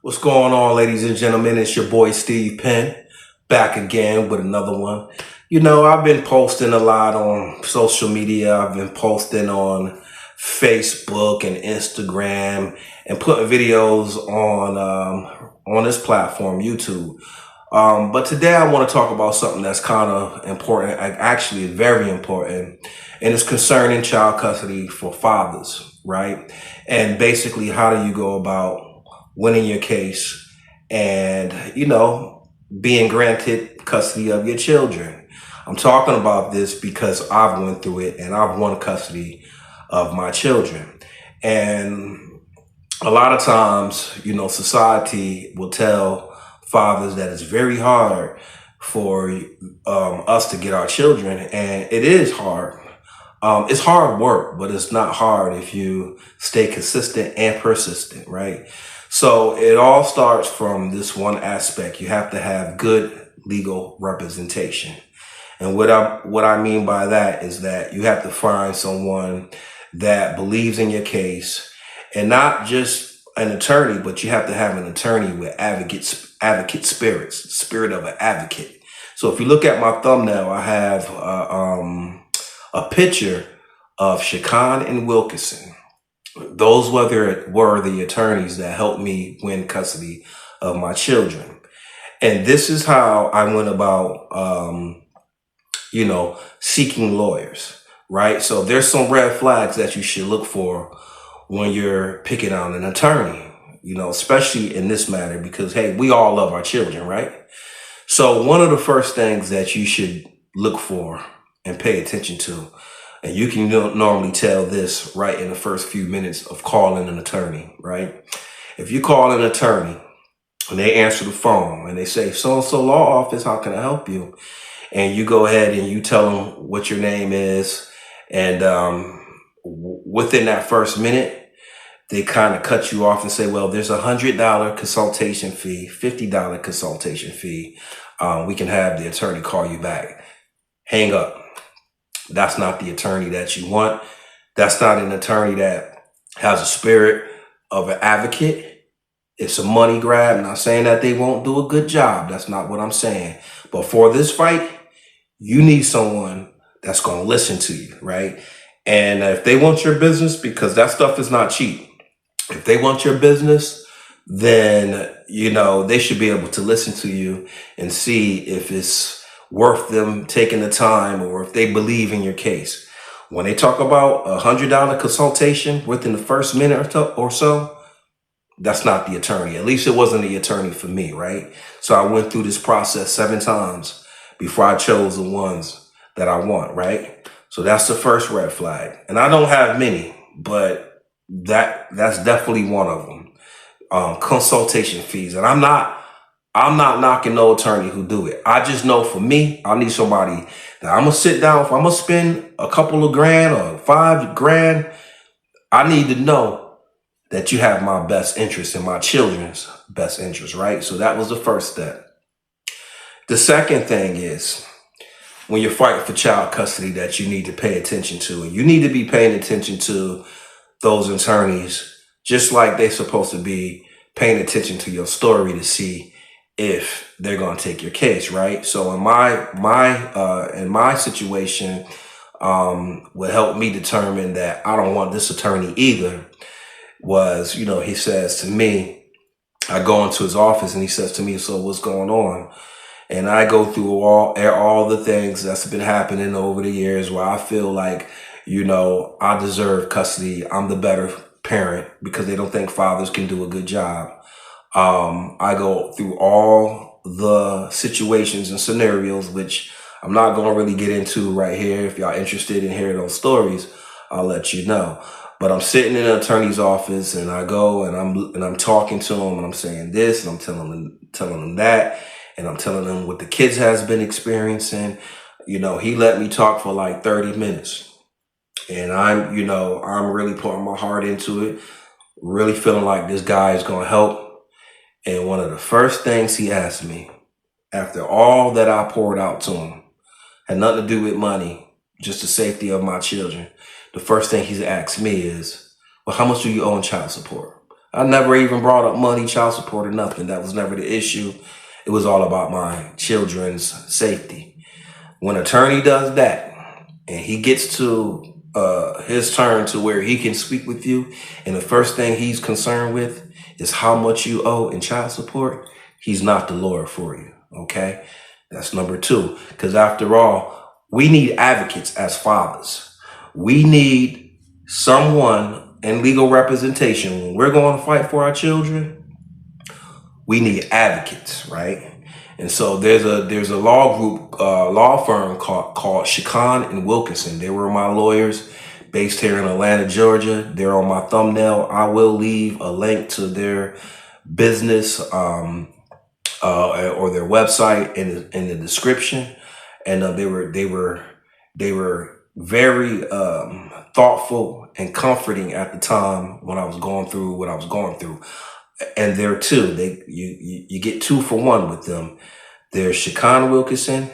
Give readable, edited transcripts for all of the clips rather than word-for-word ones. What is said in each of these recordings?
What's going on, ladies and gentlemen? It's your boy Steve Penn, back again with another one. I've been posting a lot on social media. I've been posting on Facebook and Instagram and putting videos on this platform, YouTube. But today I want to talk about something that's kind of important, actually very important, and it's concerning child custody for fathers, right? And basically, how do you go about winning your case and, being granted custody of your children? I'm talking about this because I've went through it and I've won custody of my children. And a lot of times, society will tell fathers that it's very hard for us to get our children, and it is hard. It's hard work, but it's not hard if you stay consistent and persistent, right? So it all starts from this one aspect. You have to have good legal representation. And what I mean by that is that you have to find someone that believes in your case, and not just an attorney, but you have to have an attorney with advocate spirit of an advocate. So if you look at my thumbnail, I have a picture of Shakhan and Wilkerson. Those were the attorneys that helped me win custody of my children. And this is how I went about, seeking lawyers, right? So there's some red flags that you should look for when you're picking out an attorney, especially in this matter, because, hey, we all love our children, right? So one of the first things that you should look for and pay attention to, and you can normally tell this right in the first few minutes of calling an attorney, right? If you call an attorney and they answer the phone and they say, so-and-so law office, how can I help you? And you go ahead and you tell them what your name is. And within that first minute, they kind of cut you off and say, well, there's $100 consultation fee, $50 consultation fee. We can have the attorney call you back. Hang up. That's not the attorney that you want. That's not an attorney that has a spirit of an advocate. It's a money grab. I'm not saying that they won't do a good job. That's not what I'm saying. But for this fight, you need someone that's going to listen to you, right? And if they want your business, because that stuff is not cheap. If they want your business, then, they should be able to listen to you and see if it's worth them taking the time or if they believe in your case. When they talk about $100 consultation within the first minute or so, that's not the attorney. At least it wasn't the attorney for me, right? So I went through this process 7 times before I chose the ones that I want, right? So that's the first red flag. And I don't have many, but that's definitely one of them. Consultation fees. And I'm not knocking no attorney who do it. I just know for me, I need somebody that I'm going to sit down. If I'm going to spend a couple of grand or $5,000, I need to know that you have my best interest and my children's best interest, right? So that was the first step. The second thing is when you're fighting for child custody that you need to pay attention to, and you need to be paying attention to those attorneys just like they're supposed to be paying attention to your story to see if they're going to take your case, right? So in my situation, what helped me determine that I don't want this attorney either was, he says to me, I go into his office and he says to me, so what's going on? And I go through all the things that's been happening over the years where I feel like, I deserve custody. I'm the better parent because they don't think fathers can do a good job. I go through all the situations and scenarios, which I'm not going to really get into right here. If y'all interested in hearing those stories, I'll let you know. But I'm sitting in an attorney's office and I go and I'm talking to him and I'm saying this and I'm telling him that. And I'm telling him what the kids has been experiencing. He let me talk for like 30 minutes. And I'm really putting my heart into it, really feeling like this guy is going to help. And one of the first things he asked me, after all that I poured out to him, had nothing to do with money, just the safety of my children. The first thing he's asked me is, well, how much do you owe in child support? I never even brought up money, child support, or nothing. That was never the issue. It was all about my children's safety. When an attorney does that and he gets to his turn to where he can speak with you, and the first thing he's concerned with is how much you owe in child support, he's not the lawyer for you. Okay? That's number two. Because after all, we need advocates as fathers. We need someone in legal representation. When we're going to fight for our children, we need advocates, right? And so there's a law group, law firm called Shakhan and Wilkerson. They were my lawyers based here in Atlanta, Georgia. They're on my thumbnail. I will leave a link to their business or their website in the description. And they were very thoughtful and comforting at the time when I was going through what I was going through. And there too, you get 2 for 1 with them. There's Shakhan Wilkerson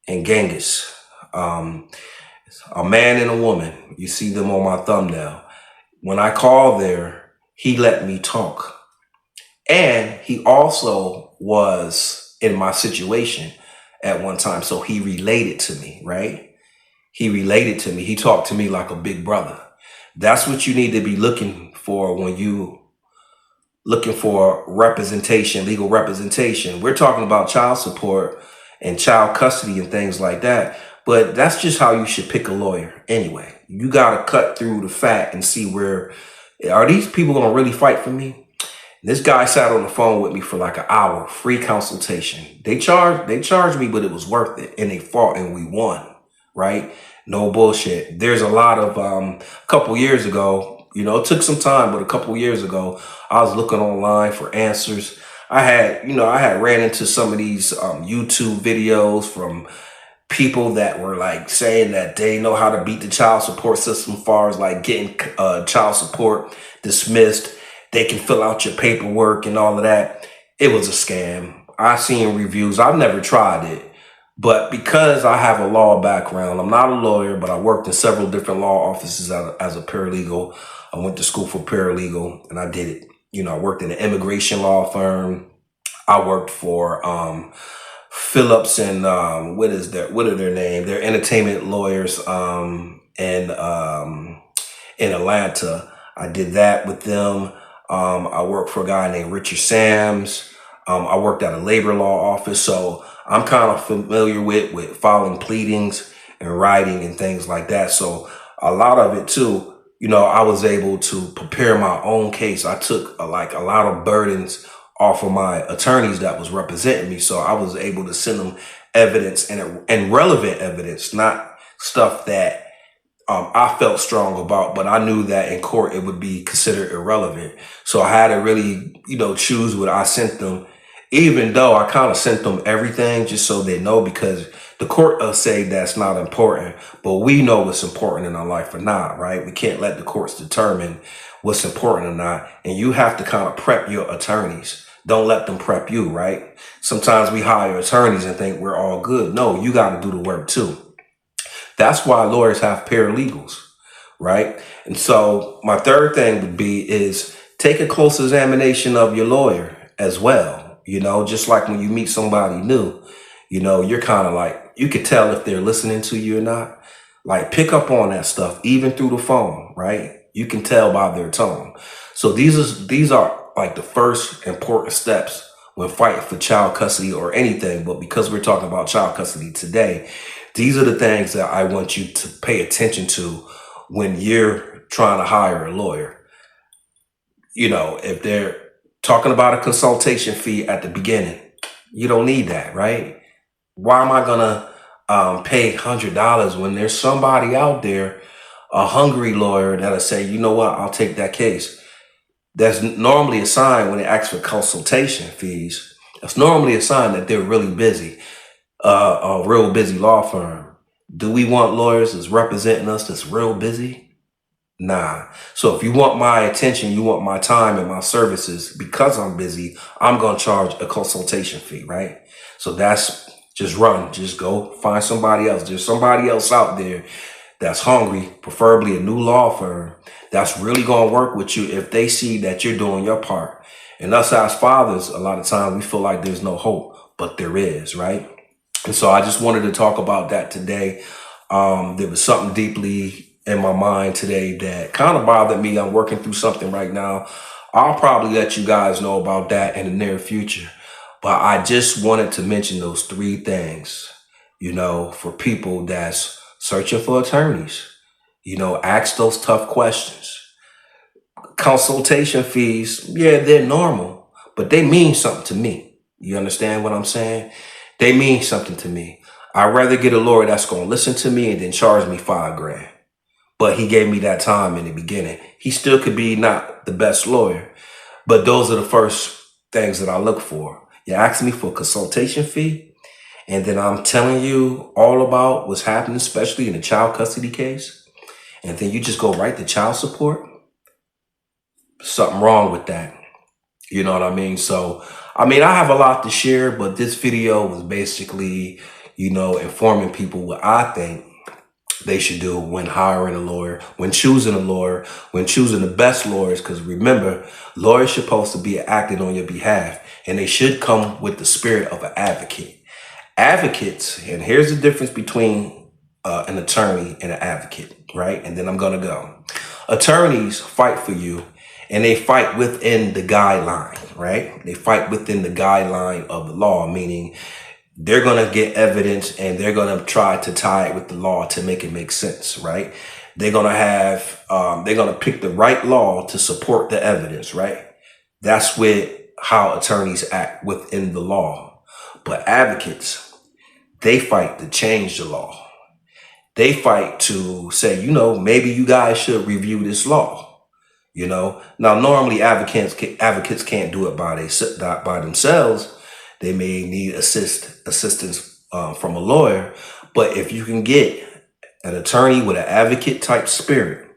and Genghis, a man and a woman. You see them on my thumbnail. When I called there, he let me talk. And he also was in my situation at one time. So he related to me, right? He related to me. He talked to me like a big brother. That's what you need to be looking for when you looking for representation, legal representation. We're talking about child support and child custody and things like that. But that's just how you should pick a lawyer anyway. You got to cut through the fact and see where, are these people going to really fight for me? This guy sat on the phone with me for like an hour, free consultation. They charged me, but it was worth it. And they fought and we won, right? No bullshit. There's a lot of, a couple years ago, you know, it took some time, but a couple years ago, I was looking online for answers. I had ran into some of these YouTube videos from people that were like saying that they know how to beat the child support system as far as like getting child support dismissed. They can fill out your paperwork and all of that. It was a scam. I seen reviews. I've never tried it. But because I have a law background, I'm not a lawyer, but I worked in several different law offices as a paralegal. I went to school for paralegal and I did it. You know, I worked in an immigration law firm. I worked for Phillips and what are their name? They're entertainment lawyers in Atlanta. I did that with them. I worked for a guy named Richard Sams. I worked at a labor law office. So I'm kind of familiar with filing pleadings and writing and things like that. So a lot of it too, you know, I was able to prepare my own case. I took a lot of burdens off of my attorneys that was representing me. So I was able to send them evidence and relevant evidence, not stuff that I felt strong about, but I knew that in court it would be considered irrelevant. So I had to really, you know, choose what I sent them, even though I kind of sent them everything just so they know, because the court say that's not important, but we know what's important in our life or not, right? We can't let the courts determine what's important or not. And you have to kind of prep your attorneys. Don't let them prep you, right? Sometimes we hire attorneys and think we're all good. No, you got to do the work too. That's why lawyers have paralegals, right? And so my third thing would be is take a close examination of your lawyer as well. You know, just like when you meet somebody new, you know, you're kind of like, you could tell if they're listening to you or not. Like pick up on that stuff, even through the phone, right? You can tell by their tone. So these are like the first important steps when fighting for child custody or anything. But because we're talking about child custody today, these are the things that I want you to pay attention to when you're trying to hire a lawyer. You know, if they're talking about a consultation fee at the beginning, you don't need that, right? Why am I gonna pay $100 when there's somebody out there, a hungry lawyer, that'll say, you know what, I'll take that case. That's normally a sign when they ask for consultation fees. That's normally a sign that they're really busy. A real busy law firm. Do we want lawyers that's representing us that's real busy? Nah. So if you want my attention, you want my time and my services because I'm busy, I'm going to charge a consultation fee, right? So that's just go find somebody else. There's somebody else out there that's hungry, preferably a new law firm, that's really going to work with you if they see that you're doing your part. And us as fathers, a lot of times we feel like there's no hope, but there is, right? And so I just wanted to talk about that today. There was something deeply in my mind today that kind of bothered me. I'm working through something right now. I'll probably let you guys know about that in the near future. But I just wanted to mention those three things, for people that's searching for attorneys. Ask those tough questions. Consultation fees, yeah, they're normal, but they mean something to me. You understand what I'm saying? They mean something to me. I'd rather get a lawyer that's going to listen to me and then charge me $5,000. But he gave me that time in the beginning. He still could be not the best lawyer, but those are the first things that I look for. You ask me for a consultation fee, and then I'm telling you all about what's happening, especially in a child custody case, and then you just go right to child support. Something wrong with that. You know what I mean? So, I have a lot to share, but this video was basically, informing people what I think they should do when hiring a lawyer, when choosing a lawyer, when choosing the best lawyers. Because remember, lawyers are supposed to be acting on your behalf, and they should come with the spirit of an advocate. Advocates, and here's the difference between an attorney and an advocate, right? And then I'm going to go. Attorneys fight for you, and they fight within the guideline, right? They fight within the guideline of the law, meaning they're going to get evidence and they're going to try to tie it with the law to make it make sense, right? They're going to pick the right law to support the evidence, right? That's how attorneys act within the law. But advocates, they fight to change the law. They fight to say, maybe you guys should review this law. Now normally advocates can't do it by themselves. They may need assistance from a lawyer, but if you can get an attorney with an advocate type spirit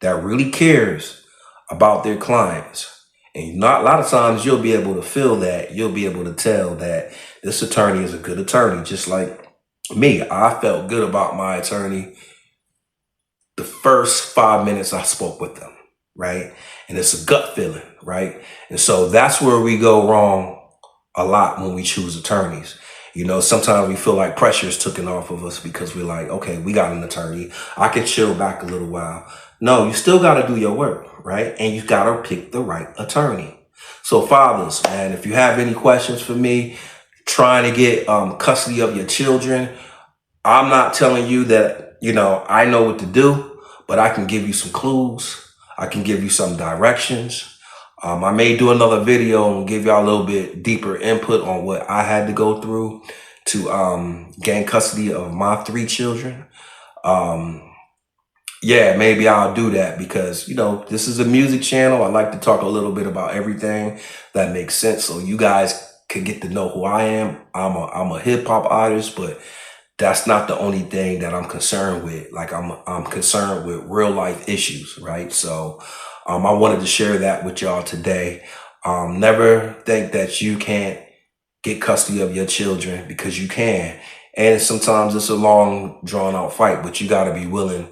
that really cares about their clients, and not a lot of times you'll be able to feel that, you'll be able to tell that this attorney is a good attorney. Just like me, I felt good about my attorney the first 5 minutes I spoke with them. Right? And it's a gut feeling, right? And so that's where we go wrong a lot when we choose attorneys. Sometimes we feel like pressure is taken off of us because we're like, okay, we got an attorney. I can chill back a little while. No, you still got to do your work, right? And you got to pick the right attorney. So fathers, man, if you have any questions for me, trying to get custody of your children, I'm not telling you that, I know what to do, but I can give you some clues. I can give you some directions. I may do another video and give y'all a little bit deeper input on what I had to go through to gain custody of my 3 children. Yeah, maybe I'll do that because, this is a music channel. I like to talk a little bit about everything that makes sense so you guys can get to know who I am. I'm a hip hop artist, but that's not the only thing that I'm concerned with. Like I'm concerned with real life issues, right? So I wanted to share that with y'all today. Never think that you can't get custody of your children, because you can. And sometimes it's a long drawn out fight, but you got to be willing,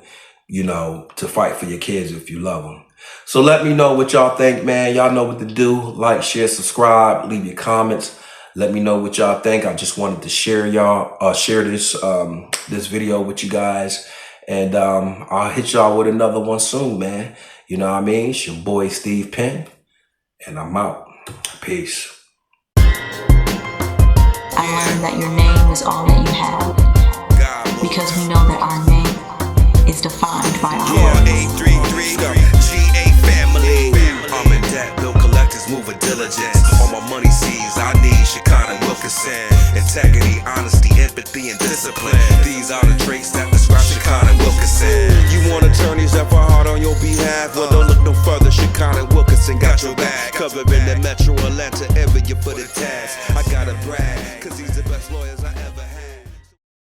to fight for your kids if you love them. So let me know what y'all think, man. Y'all know what to do. Like, share, subscribe, leave your comments. Let me know what y'all think. I just wanted to share this video with you guys. And I'll hit y'all with another one soon, man. You know what I mean? It's your boy Steve Penn, and I'm out. Peace. I learned that your name is all that you have, because we know that our name is defined by our words. GA family. I'm in debt, bill collectors move with diligence. All my money sees, I need Shakhan and Wilkerson. Integrity, honesty, empathy, and discipline. These are the traits that describe Shakhan and Wilkerson. You want attorneys that fight hard on your behalf? Well, don't look no further. Shakhan and Wilkerson got your back. Covering the metro Atlanta area for the task. I gotta brag.